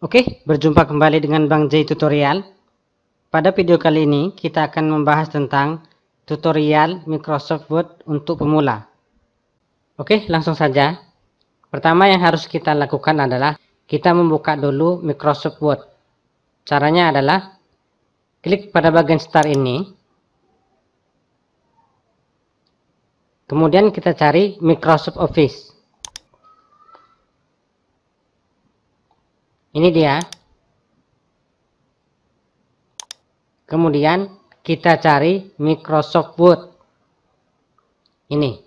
Oke, berjumpa kembali dengan Bang J Tutorial. Pada video kali ini kita akan membahas tentang tutorial Microsoft Word untuk pemula. Oke, langsung saja. Pertama yang harus kita lakukan adalah kita membuka dulu Microsoft Word. Caranya adalah klik pada bagian start ini. Kemudian kita cari Microsoft Office. Ini dia. Kemudian kita cari Microsoft Word. Ini.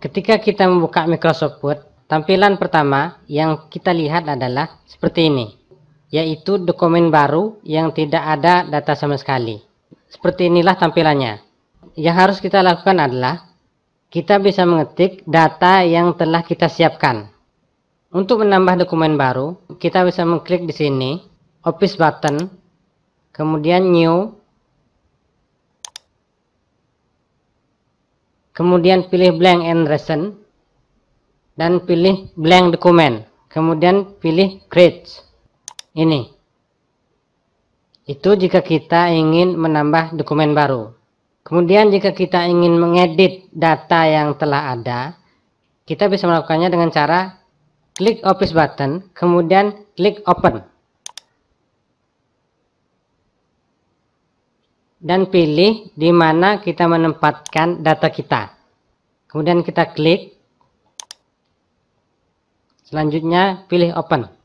Ketika kita membuka Microsoft Word, tampilan pertama yang kita lihat adalah seperti ini, yaitu dokumen baru yang tidak ada data sama sekali. Seperti inilah tampilannya. Yang harus kita lakukan adalah kita bisa mengetik data yang telah kita siapkan. Untuk menambah dokumen baru, kita bisa mengklik di sini, Office button, kemudian New, kemudian pilih Blank and Recent, dan pilih Blank Document, kemudian pilih Create. Ini. Itu jika kita ingin menambah dokumen baru. Kemudian jika kita ingin mengedit data yang telah ada, kita bisa melakukannya dengan cara klik Office button, kemudian klik Open. Dan pilih di mana kita menempatkan data kita. Kemudian kita klik. Selanjutnya pilih Open.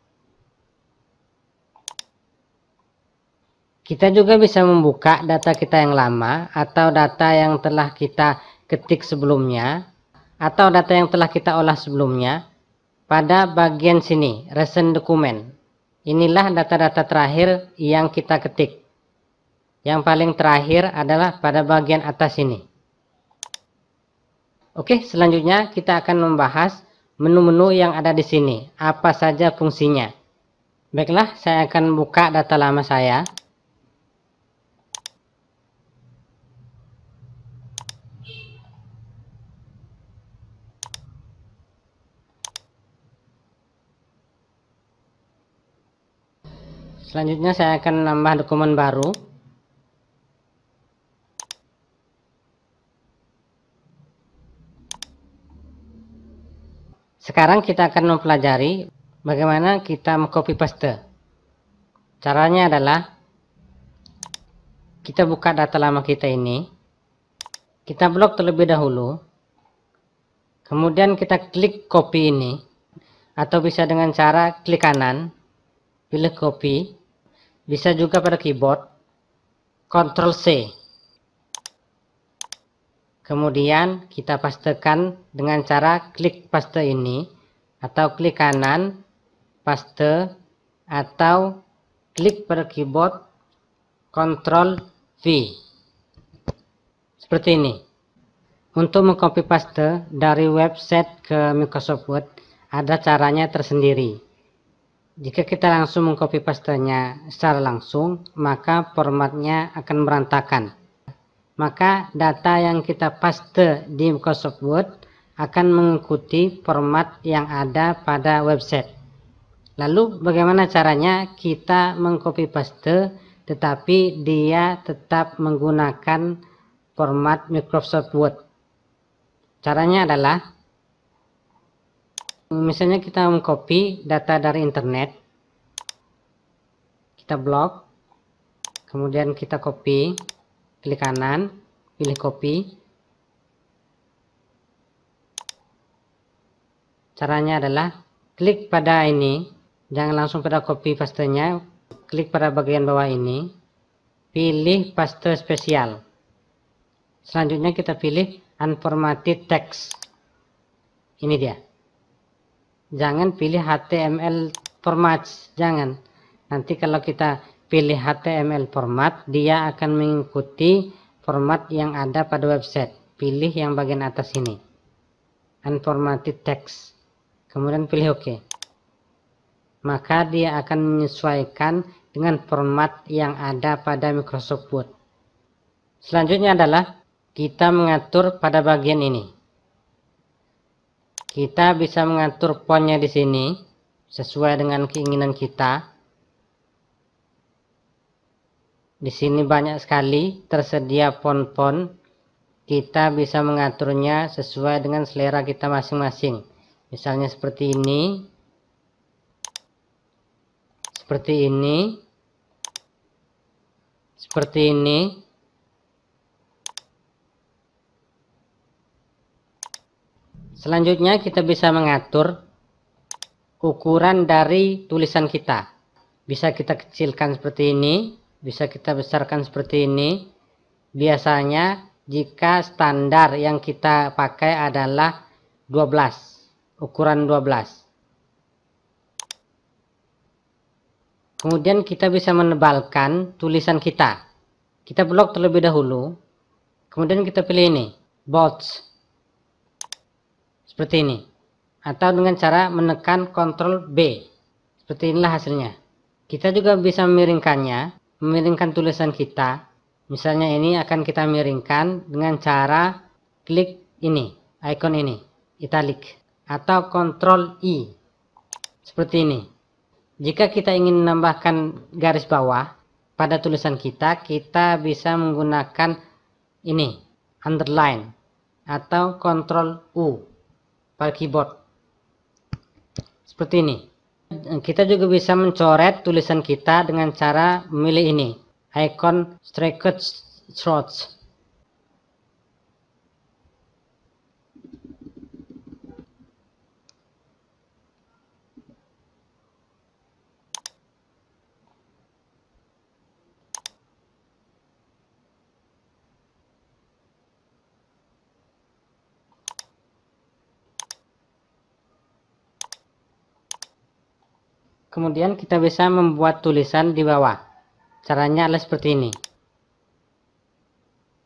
Kita juga bisa membuka data kita yang lama atau data yang telah kita ketik sebelumnya atau data yang telah kita olah sebelumnya pada bagian sini, Recent Document. Inilah data-data terakhir yang kita ketik. Yang paling terakhir adalah pada bagian atas ini. Oke, selanjutnya kita akan membahas menu-menu yang ada di sini. Apa saja fungsinya. Baiklah, saya akan buka data lama saya. Selanjutnya saya akan menambah dokumen baru. Sekarang kita akan mempelajari bagaimana kita mengcopy paste. Caranya adalah kita buka data lama kita ini, kita blok terlebih dahulu, kemudian kita klik copy ini, atau bisa dengan cara klik kanan, pilih copy, bisa juga pada keyboard, Ctrl C. Kemudian kita pastekan dengan cara klik paste ini, atau klik kanan, paste, atau klik pada keyboard, Ctrl V. Seperti ini. Untuk mengcopy paste dari website ke Microsoft Word, ada caranya tersendiri. Jika kita langsung mengcopy pastenya secara langsung, maka formatnya akan berantakan. Maka data yang kita paste di Microsoft Word akan mengikuti format yang ada pada website. Lalu bagaimana caranya kita mengcopy paste tetapi dia tetap menggunakan format Microsoft Word? Caranya adalah, misalnya kita mengcopy data dari internet, kita blok, kemudian kita copy, klik kanan, pilih copy. Caranya adalah klik pada ini, jangan langsung pada copy pastenya, klik pada bagian bawah ini, pilih paste spesial. Selanjutnya kita pilih unformatted text. Ini dia. Jangan pilih HTML format, jangan. Nanti kalau kita pilih HTML format, dia akan mengikuti format yang ada pada website. Pilih yang bagian atas ini, unformatted text, kemudian pilih OK. Maka dia akan menyesuaikan dengan format yang ada pada Microsoft Word. Selanjutnya adalah kita mengatur pada bagian ini. Kita bisa mengatur fontnya di sini sesuai dengan keinginan kita. Di sini banyak sekali tersedia font-font. Kita bisa mengaturnya sesuai dengan selera kita masing-masing. Misalnya seperti ini, seperti ini, seperti ini. Selanjutnya kita bisa mengatur ukuran dari tulisan kita. Bisa kita kecilkan seperti ini, bisa kita besarkan seperti ini. Biasanya jika standar yang kita pakai adalah 12, ukuran 12. Kemudian kita bisa menebalkan tulisan kita. Kita blok terlebih dahulu, kemudian kita pilih ini, bold, seperti ini. Atau dengan cara menekan Ctrl B, seperti inilah hasilnya. Kita juga bisa memiringkannya, memiringkan tulisan kita. Misalnya ini akan kita miringkan dengan cara klik ini, icon ini, italic, atau Ctrl I, seperti ini. Jika kita ingin menambahkan garis bawah pada tulisan kita, kita bisa menggunakan ini, underline, atau Ctrl U pada keyboard, seperti ini. Kita juga bisa mencoret tulisan kita dengan cara memilih ini, icon Stretched Strokes. Kemudian kita bisa membuat tulisan di bawah. Caranya adalah seperti ini.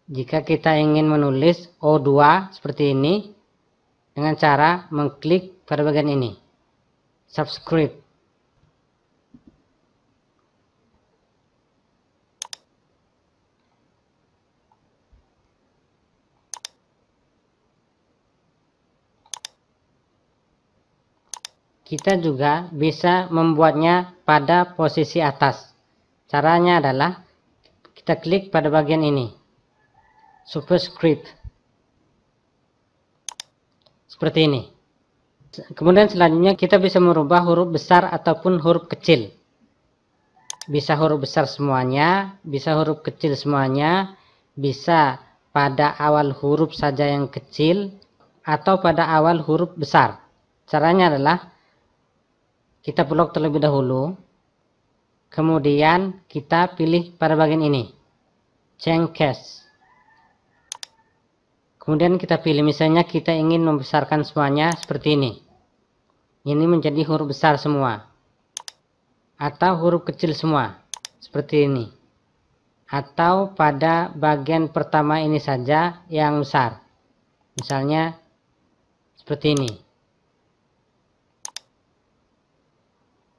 Jika kita ingin menulis O2 seperti ini, dengan cara mengklik pada bagian ini, subscribe. Kita juga bisa membuatnya pada posisi atas. Caranya adalah kita klik pada bagian ini, superscript, seperti ini. Kemudian selanjutnya kita bisa merubah huruf besar ataupun huruf kecil. Bisa huruf besar semuanya, bisa huruf kecil semuanya, bisa pada awal huruf saja yang kecil, atau pada awal huruf besar. Caranya adalah kita blok terlebih dahulu, kemudian kita pilih pada bagian ini, change case. Kemudian kita pilih, misalnya kita ingin membesarkan semuanya seperti ini. Ini menjadi huruf besar semua. Atau huruf kecil semua, seperti ini. Atau pada bagian pertama ini saja yang besar. Misalnya seperti ini.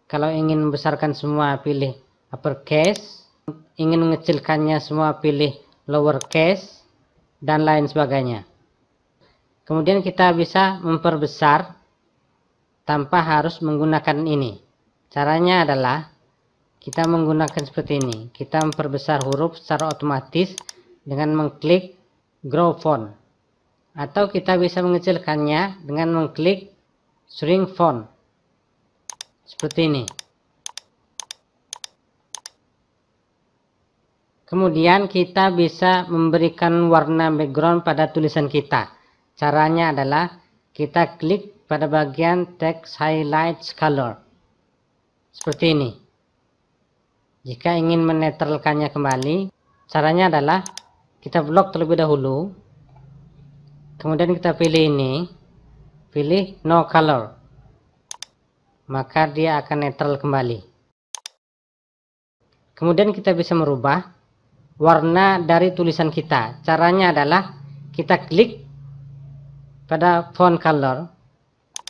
Kalau ingin membesarkan semua pilih uppercase, ingin mengecilkannya semua pilih lowercase, dan lain sebagainya. Kemudian kita bisa memperbesar tanpa harus menggunakan ini. Caranya adalah kita menggunakan seperti ini. Kita memperbesar huruf secara otomatis dengan mengklik grow font. Atau kita bisa mengecilkannya dengan mengklik shrink font. Seperti ini. Kemudian kita bisa memberikan warna background pada tulisan kita. Caranya adalah kita klik pada bagian text highlights color. Seperti ini. Jika ingin menetralkannya kembali, caranya adalah kita blok terlebih dahulu. Kemudian kita pilih ini, pilih no color. Maka dia akan netral kembali. Kemudian kita bisa merubah warna dari tulisan kita. Caranya adalah kita klik pada font color.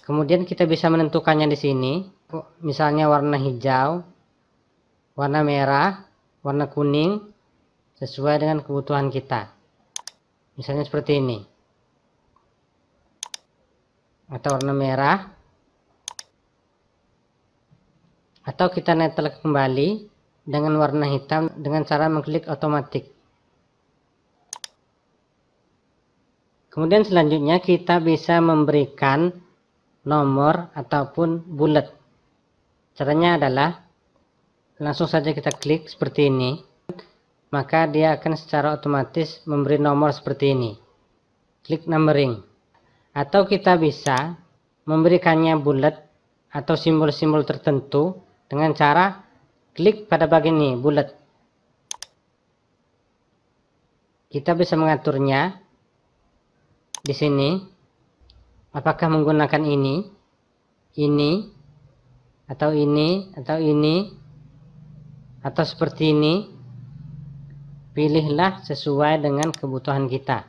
Kemudian kita bisa menentukannya di sini. Misalnya warna hijau. warna merah, warna kuning, sesuai dengan kebutuhan kita. Misalnya seperti ini. Atau warna merah. Atau kita netel kembali dengan warna hitam dengan cara mengklik otomatis. Kemudian selanjutnya kita bisa memberikan nomor ataupun bulat. Caranya adalah langsung saja kita klik seperti ini. Maka dia akan secara otomatis memberi nomor seperti ini. Klik numbering. Atau kita bisa memberikannya bulat atau simbol-simbol tertentu dengan cara klik pada bagian ini, bulat. Kita bisa mengaturnya di sini. Apakah menggunakan ini, atau ini, atau seperti ini. Pilihlah sesuai dengan kebutuhan kita.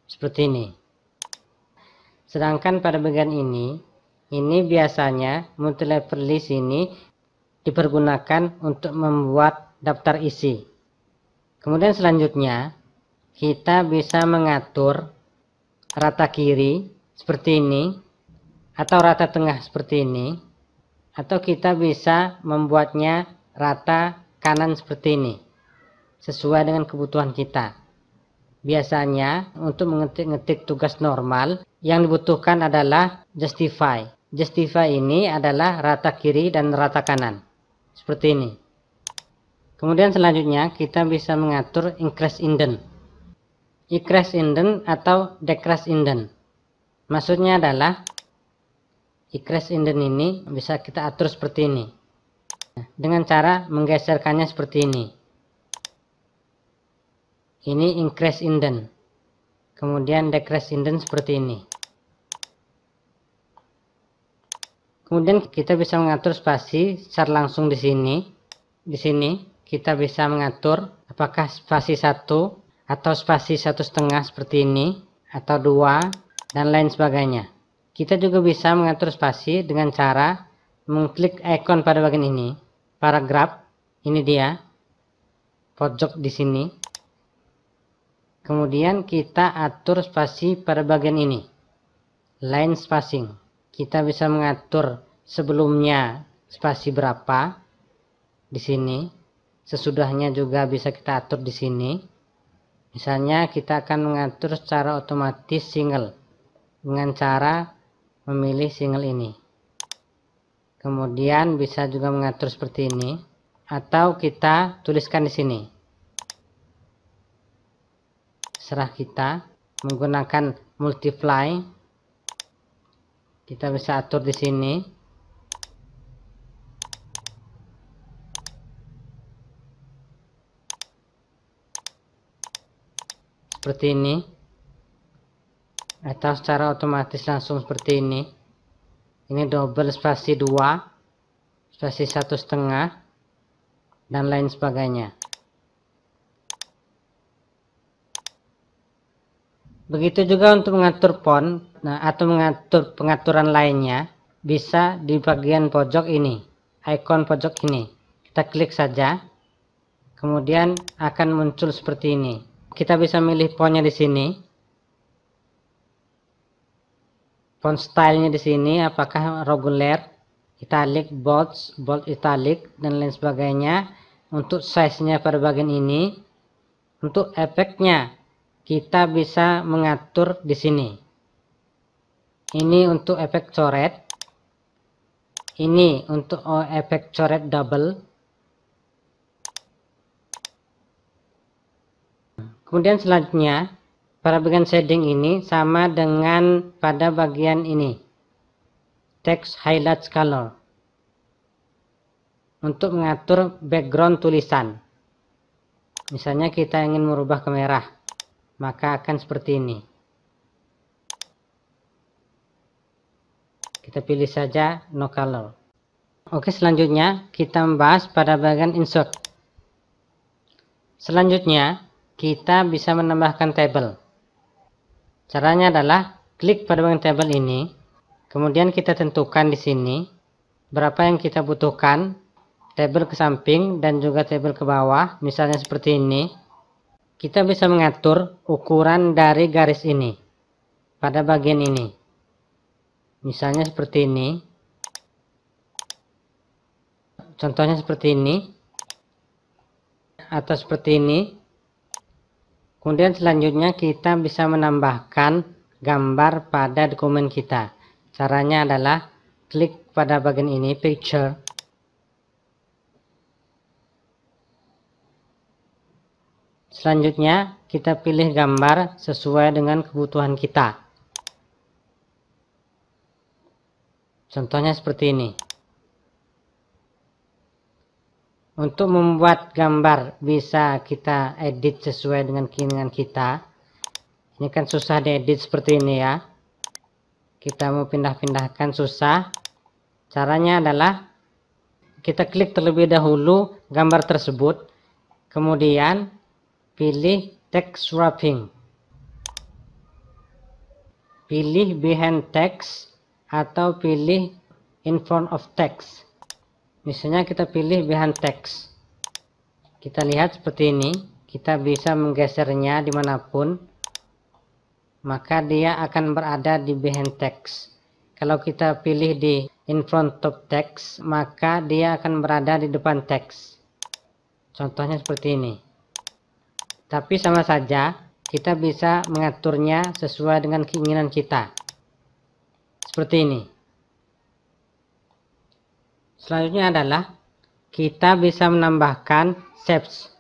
Seperti ini. Sedangkan pada bagian ini biasanya multi-level list ini dipergunakan untuk membuat daftar isi. Kemudian selanjutnya kita bisa mengatur rata kiri seperti ini, atau rata tengah seperti ini, atau kita bisa membuatnya rata kanan seperti ini, sesuai dengan kebutuhan kita. Biasanya untuk mengetik tugas normal yang dibutuhkan adalah justify. Justify ini adalah rata kiri dan rata kanan. Seperti ini. Kemudian selanjutnya kita bisa mengatur increase indent. Increase indent atau decrease indent. Maksudnya adalah increase indent ini bisa kita atur seperti ini. Dengan cara menggeserkannya seperti ini. Ini increase indent. Kemudian decrease indent seperti ini. Kemudian kita bisa mengatur spasi secara langsung di sini. Di sini kita bisa mengatur apakah spasi 1 atau spasi 1,5 seperti ini, atau 2 dan lain sebagainya. Kita juga bisa mengatur spasi dengan cara mengklik ikon pada bagian ini, paragraf. Ini dia pojok di sini. Kemudian kita atur spasi pada bagian ini, line spacing. Kita bisa mengatur sebelumnya spasi berapa di sini, sesudahnya juga bisa kita atur di sini. Misalnya kita akan mengatur secara otomatis single dengan cara memilih single ini. Kemudian bisa juga mengatur seperti ini, atau kita tuliskan di sini. Serah kita menggunakan multiply. Kita bisa atur di sini. Seperti ini. Atau secara otomatis langsung seperti ini. Ini double spasi 2, spasi 1,5 dan lain sebagainya. Begitu juga untuk mengatur font, atau mengatur pengaturan lainnya, bisa di bagian pojok ini, ikon pojok ini. Kita klik saja, kemudian akan muncul seperti ini. Kita bisa milih fontnya di sini, font stylenya di sini, apakah regular, italic, bold italic dan lain sebagainya. Untuk size-nya pada bagian ini, untuk efeknya kita bisa mengatur di sini. Ini untuk efek coret. Ini untuk efek coret double. Kemudian selanjutnya pada bagian shading ini sama dengan pada bagian ini, text highlight color, untuk mengatur background tulisan. Misalnya kita ingin merubah ke merah, maka akan seperti ini. Kita pilih saja no color. Oke, selanjutnya kita membahas pada bagian insert. Selanjutnya kita bisa menambahkan tabel. Caranya adalah klik pada bagian tabel ini, Kemudian kita tentukan di sini berapa yang kita butuhkan, tabel ke samping dan juga tabel ke bawah, misalnya seperti ini. Kita bisa mengatur ukuran dari garis ini pada bagian ini. Misalnya seperti ini. Contohnya seperti ini atau seperti ini. Kemudian selanjutnya kita bisa menambahkan gambar pada dokumen kita. Caranya adalah klik pada bagian ini, picture. Selanjutnya kita pilih gambar sesuai dengan kebutuhan kita. Contohnya seperti ini. Untuk membuat gambar bisa kita edit sesuai dengan keinginan kita. Ini kan susah diedit seperti ini ya. Kita mau pindah-pindahkan susah. Caranya adalah kita klik terlebih dahulu gambar tersebut. Kemudian pilih text wrapping. Pilih behind text atau pilih in front of text. Misalnya kita pilih behind text. Kita lihat seperti ini. Kita bisa menggesernya dimanapun. Maka dia akan berada di behind text. Kalau kita pilih di in front of text, maka dia akan berada di depan teks. Contohnya seperti ini. Tapi sama saja, kita bisa mengaturnya sesuai dengan keinginan kita. Seperti ini. Selanjutnya adalah kita bisa menambahkan shapes.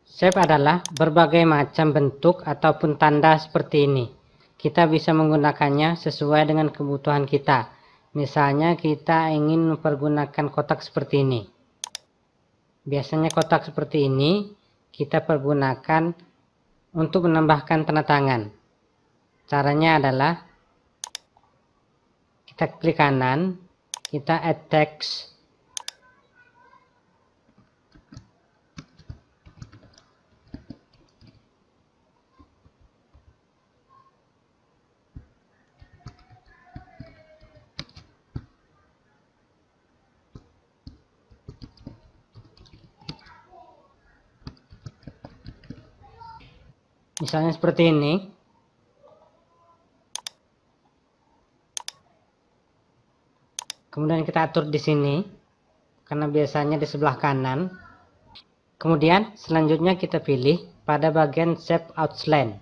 Shape adalah berbagai macam bentuk ataupun tanda seperti ini. Kita bisa menggunakannya sesuai dengan kebutuhan kita. Misalnya kita ingin mempergunakan kotak seperti ini. Biasanya kotak seperti ini kita pergunakan untuk menambahkan tanda tangan. Caranya adalah kita klik kanan. Kita add text. Misalnya seperti ini. Kemudian kita atur di sini, karena biasanya di sebelah kanan. Kemudian selanjutnya kita pilih pada bagian shape outline.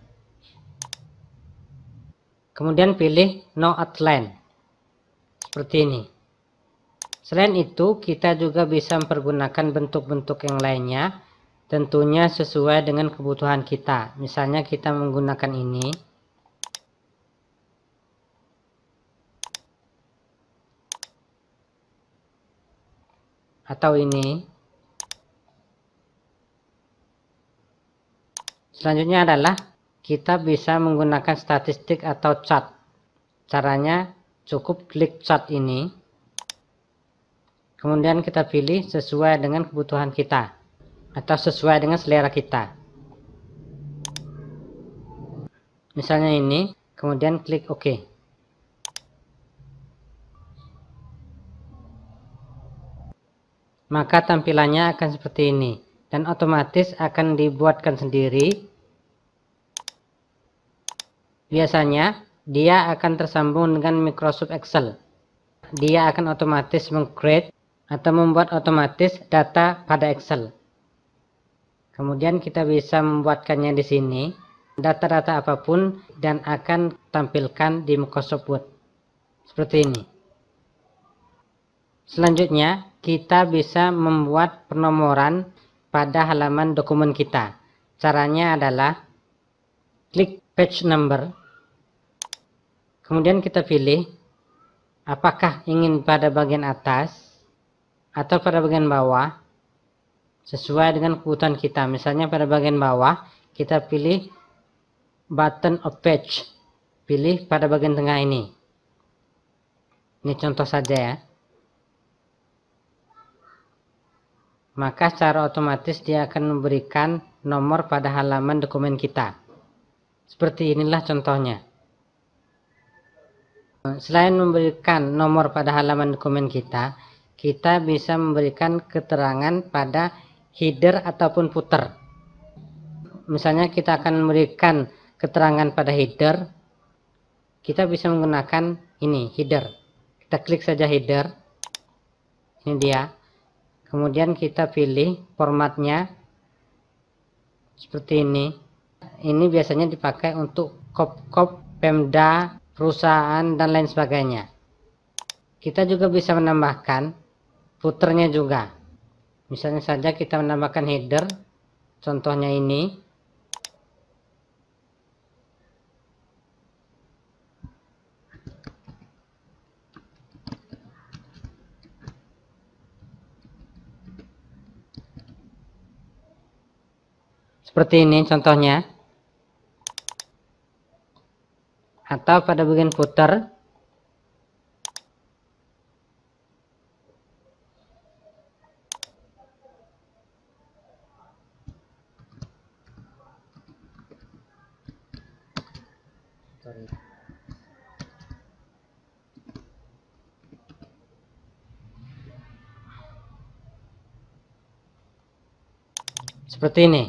Kemudian pilih no outline. Seperti ini. Selain itu, kita juga bisa mempergunakan bentuk-bentuk yang lainnya, tentunya sesuai dengan kebutuhan kita. Misalnya kita menggunakan ini. Atau ini. Selanjutnya adalah kita bisa menggunakan statistik atau chart. Caranya cukup klik chart ini. Kemudian kita pilih sesuai dengan kebutuhan kita atau sesuai dengan selera kita. Misalnya ini, kemudian klik OK. Maka tampilannya akan seperti ini dan otomatis akan dibuatkan sendiri. Biasanya dia akan tersambung dengan Microsoft Excel. Dia akan otomatis meng-create atau membuat otomatis data pada Excel. Kemudian kita bisa membuatkannya di sini, data-data apapun dan akan tampilkan di Microsoft Word. Seperti ini. Selanjutnya, kita bisa membuat penomoran pada halaman dokumen kita. Caranya adalah klik page number. Kemudian kita pilih apakah ingin pada bagian atas atau pada bagian bawah. Sesuai dengan kebutuhan kita. Misalnya pada bagian bawah, kita pilih button of page. Pilih pada bagian tengah ini. Ini contoh saja ya. Maka secara otomatis dia akan memberikan nomor pada halaman dokumen kita. Seperti inilah contohnya. Selain memberikan nomor pada halaman dokumen kita, kita bisa memberikan keterangan pada header ataupun footer. Misalnya kita akan memberikan keterangan pada header, kita bisa menggunakan ini, header. Kita klik saja header, ini dia. Kemudian kita pilih formatnya seperti ini. Ini biasanya dipakai untuk kop-kop, Pemda, perusahaan, dan lain sebagainya. Kita juga bisa menambahkan footernya juga. Misalnya saja kita menambahkan header, contohnya ini. Seperti ini contohnya. Atau pada bagian footer, seperti ini.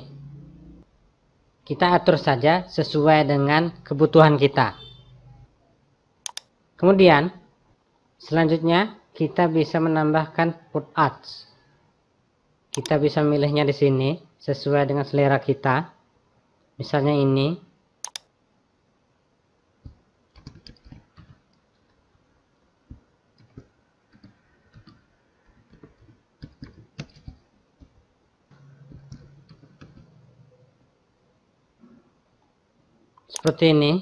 Kita atur saja sesuai dengan kebutuhan kita. Kemudian selanjutnya kita bisa menambahkan footarts. Kita bisa memilihnya di sini sesuai dengan selera kita. Misalnya ini. Seperti ini.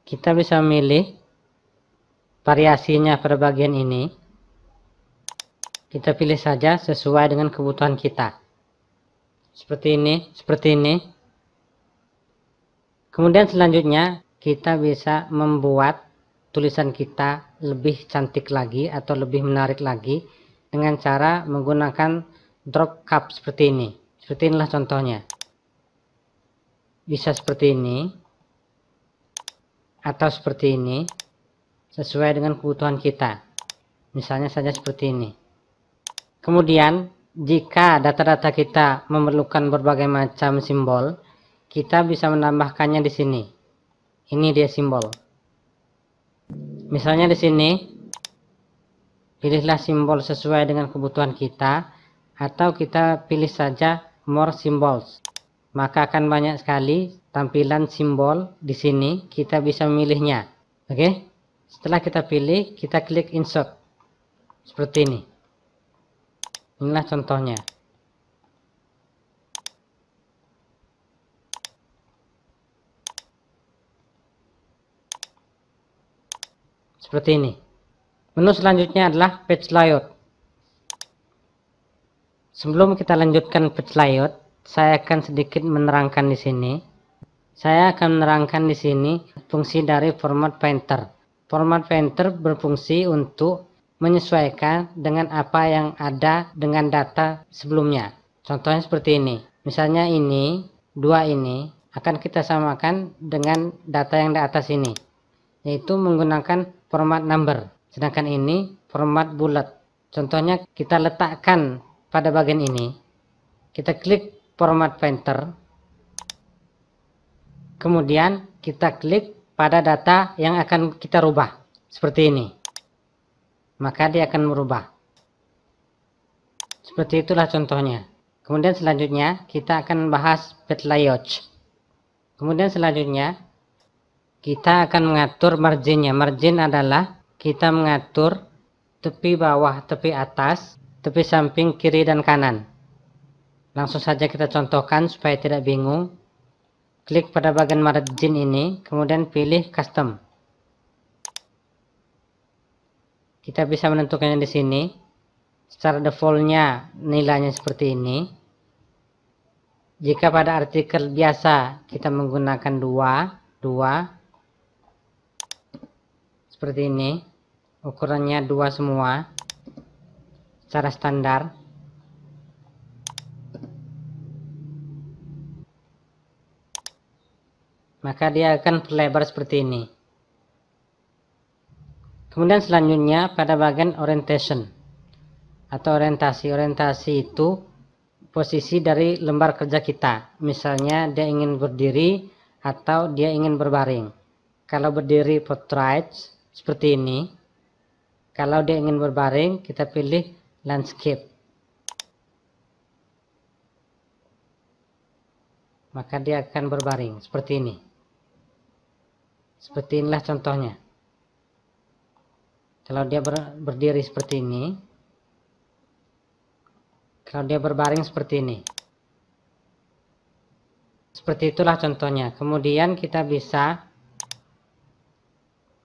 Kita bisa memilih variasinya pada bagian ini. Kita pilih saja sesuai dengan kebutuhan kita. Seperti ini, seperti ini. Kemudian selanjutnya kita bisa membuat tulisan kita lebih cantik lagi atau lebih menarik lagi dengan cara menggunakan drop cap seperti ini. Seperti inilah contohnya. Bisa seperti ini atau seperti ini sesuai dengan kebutuhan kita. Misalnya saja seperti ini. Kemudian jika data-data kita memerlukan berbagai macam simbol, kita bisa menambahkannya di sini. Ini dia simbol. Misalnya di sini, pilihlah simbol sesuai dengan kebutuhan kita, atau kita pilih saja more symbols. Maka akan banyak sekali tampilan simbol di sini, kita bisa memilihnya. Oke? Setelah kita pilih, kita klik insert. Seperti ini. Inilah contohnya. Seperti ini. Menu selanjutnya adalah page layout. Sebelum kita lanjutkan page layout, saya akan sedikit menerangkan di sini. Saya akan menerangkan di sini fungsi dari format painter. Format painter berfungsi untuk menyesuaikan dengan apa yang ada dengan data sebelumnya. Contohnya seperti ini. Misalnya ini, dua ini akan kita samakan dengan data yang di atas ini, yaitu menggunakan format number. Sedangkan ini format bullet. Contohnya kita letakkan pada bagian ini. Kita klik format painter. Kemudian kita klik pada data yang akan kita rubah. Seperti ini. Maka dia akan merubah. Seperti itulah contohnya. Kemudian selanjutnya kita akan bahas page layout. Kemudian selanjutnya kita akan mengatur marginnya. Margin adalah kita mengatur tepi bawah, tepi atas, tepi samping, kiri dan kanan. Langsung saja kita contohkan supaya tidak bingung. Klik pada bagian margin ini, kemudian pilih custom. Kita bisa menentukannya di sini. Secara defaultnya nilainya seperti ini. Jika pada artikel biasa kita menggunakan 2 seperti ini, ukurannya 2 semua secara standar. maka dia akan berlebar seperti ini. Kemudian selanjutnya pada bagian orientation atau orientasi. Orientasi itu posisi dari lembar kerja kita. Misalnya dia ingin berdiri atau dia ingin berbaring. Kalau berdiri portrait seperti ini. Kalau dia ingin berbaring, kita pilih landscape. Maka dia akan berbaring seperti ini. Seperti inilah contohnya. Kalau dia berdiri seperti ini. Kalau dia berbaring seperti ini. Seperti itulah contohnya. Kemudian kita bisa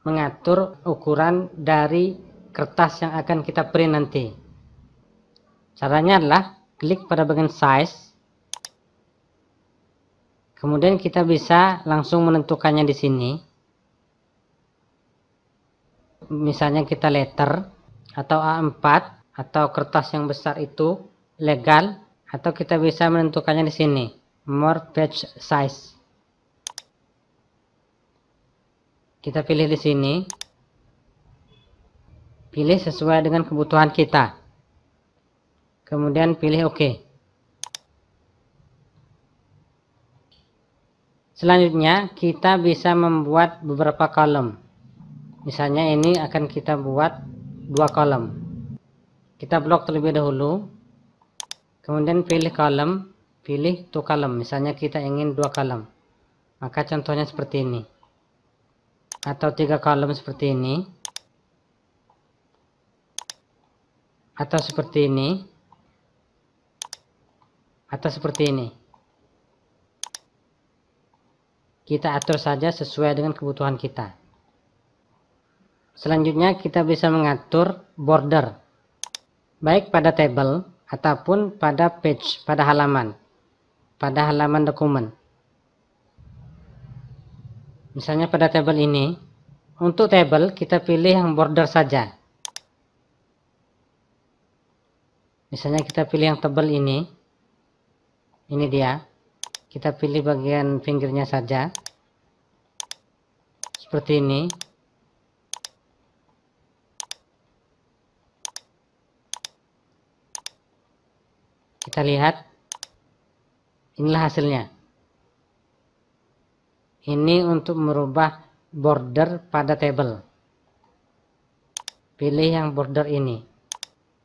mengatur ukuran dari kertas yang akan kita print nanti. Caranya adalah klik pada bagian size. Kemudian kita bisa langsung menentukannya di sini. Misalnya kita letter atau A4 atau kertas yang besar itu legal, atau kita bisa menentukannya di sini, more page size. Kita pilih di sini. Pilih sesuai dengan kebutuhan kita. Kemudian pilih OK. Selanjutnya kita bisa membuat beberapa kolom. Misalnya ini akan kita buat 2 kolom. Kita blok terlebih dahulu. Kemudian pilih kolom, pilih 2 kolom. Misalnya kita ingin 2 kolom. Maka contohnya seperti ini. Atau 3 kolom seperti ini. Atau seperti ini. Atau seperti ini. Kita atur saja sesuai dengan kebutuhan kita. Selanjutnya kita bisa mengatur border. Baik pada table ataupun pada page, pada halaman. Pada halaman dokumen. Misalnya pada table ini. Untuk table kita pilih yang border saja. Misalnya kita pilih yang tebal ini. Ini dia. Kita pilih bagian pinggirnya saja. Seperti ini. Kita lihat. Inilah hasilnya. Ini untuk merubah border pada table. Pilih yang border ini.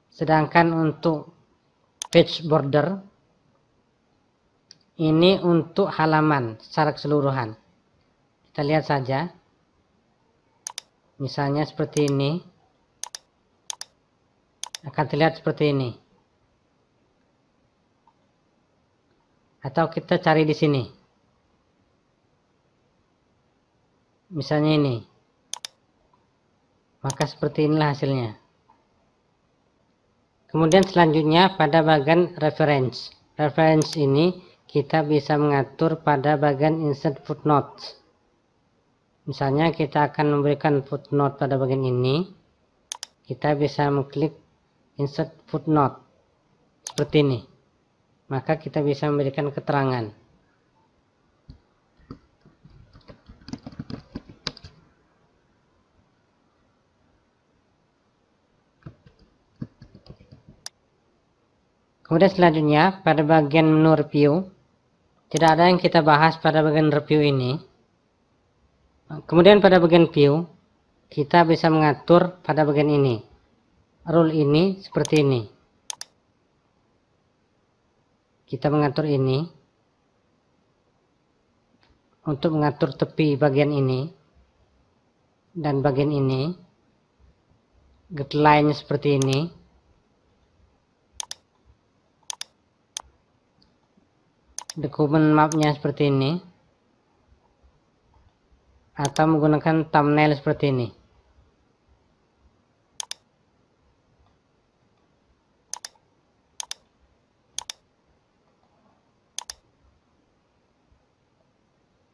Sedangkan untuk page border, ini untuk halaman secara keseluruhan. Kita lihat saja. Misalnya seperti ini. Akan terlihat seperti ini. Atau kita cari di sini. Misalnya ini. Maka seperti inilah hasilnya. Kemudian selanjutnya pada bagian reference. Reference ini kita bisa mengatur pada bagian insert footnote. Misalnya kita akan memberikan footnote pada bagian ini. Kita bisa mengklik insert footnote. Seperti ini. Maka kita bisa memberikan keterangan. Kemudian selanjutnya pada bagian menu review. Tidak ada yang kita bahas pada bagian review ini. Kemudian pada bagian view, kita bisa mengatur pada bagian ini. Rule ini seperti ini. Kita mengatur ini. Untuk mengatur tepi bagian ini. Dan bagian ini. Guideline seperti ini. Dokumen mapnya seperti ini. Atau menggunakan thumbnail seperti ini.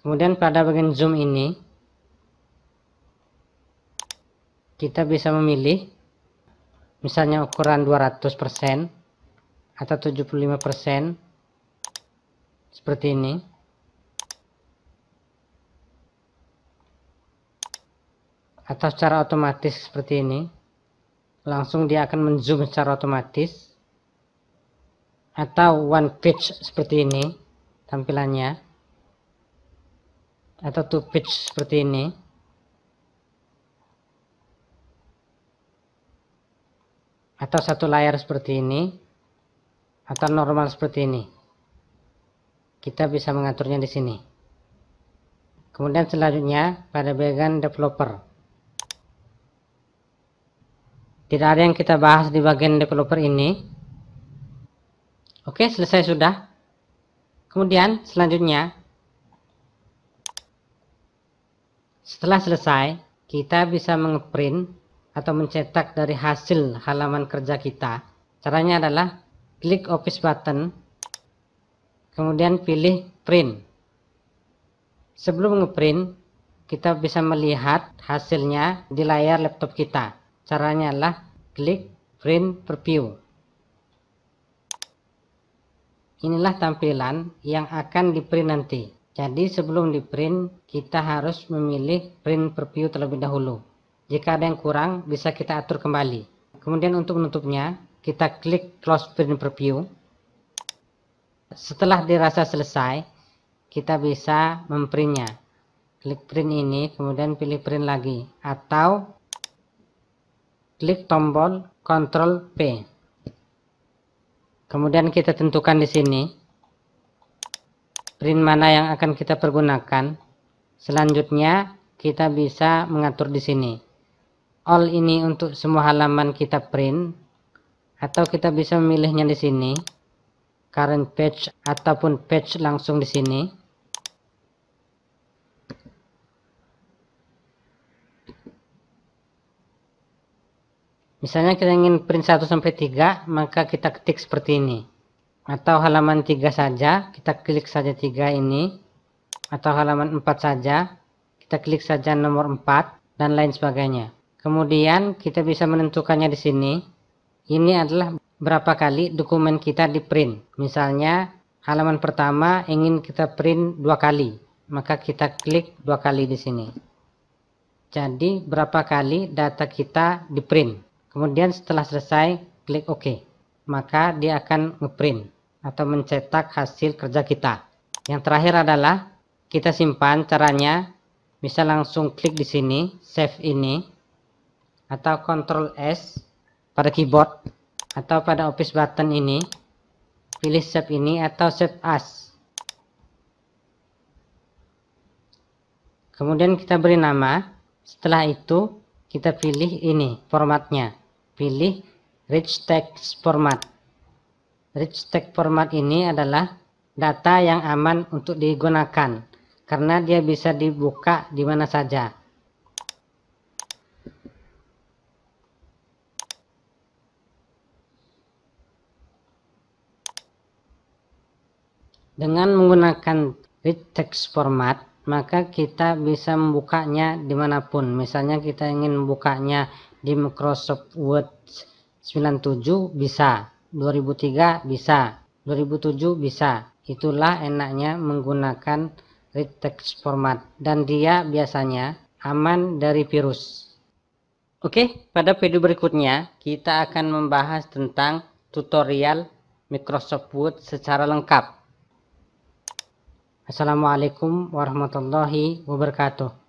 Kemudian pada bagian zoom ini. Kita bisa memilih. Misalnya ukuran 200% atau 75%. Seperti ini. atau secara otomatis seperti ini. Langsung dia akan menzoom secara otomatis. Atau one page seperti ini tampilannya. Atau two page seperti ini. Atau satu layar seperti ini. Atau normal seperti ini. Kita bisa mengaturnya di sini. Kemudian selanjutnya pada bagian developer. Tidak ada yang kita bahas di bagian developer ini. Oke, selesai sudah. Kemudian selanjutnya, setelah selesai, kita bisa mengeprint atau mencetak dari hasil halaman kerja kita. Caranya adalah klik office button, kemudian pilih print. Sebelum ngeprint, kita bisa melihat hasilnya di layar laptop kita. Caranya adalah klik print preview. Inilah tampilan yang akan di print nanti. Jadi sebelum di print, kita harus memilih print preview terlebih dahulu. Jika ada yang kurang, bisa kita atur kembali. Kemudian untuk menutupnya, kita klik close print preview. Setelah dirasa selesai, kita bisa memprintnya. Klik print ini, kemudian pilih print lagi. Atau klik tombol Ctrl P. Kemudian kita tentukan di sini print mana yang akan kita pergunakan. Selanjutnya kita bisa mengatur di sini. All ini untuk semua halaman kita print, atau kita bisa memilihnya di sini. Current page ataupun page langsung di sini. Misalnya kita ingin print 1 sampai 3, maka kita ketik seperti ini. Atau halaman 3 saja, kita klik saja 3 ini. Atau halaman 4 saja, kita klik saja nomor 4 dan lain sebagainya. Kemudian kita bisa menentukannya di sini. Ini adalah berapa kali dokumen kita di print. Misalnya halaman pertama ingin kita print 2 kali, maka kita klik 2 kali di sini. Jadi berapa kali data kita di print. Kemudian setelah selesai, klik OK. Maka dia akan ngeprint atau mencetak hasil kerja kita. Yang terakhir adalah kita simpan. Caranya bisa langsung klik di sini, save ini, atau Ctrl S pada keyboard, atau pada office button ini, pilih save ini atau save as. Kemudian kita beri nama. Setelah itu kita pilih ini formatnya. Pilih rich text format. Rich text format ini adalah data yang aman untuk digunakan karena dia bisa dibuka di mana saja. Dengan menggunakan rich text format, maka kita bisa membukanya dimanapun. Misalnya kita ingin membukanya di Microsoft Word 97 bisa, 2003 bisa, 2007 bisa. Itulah enaknya menggunakan rich text format, dan dia biasanya aman dari virus. Oke, pada video berikutnya kita akan membahas tentang tutorial Microsoft Word secara lengkap. Assalamualaikum warahmatullahi wabarakatuh.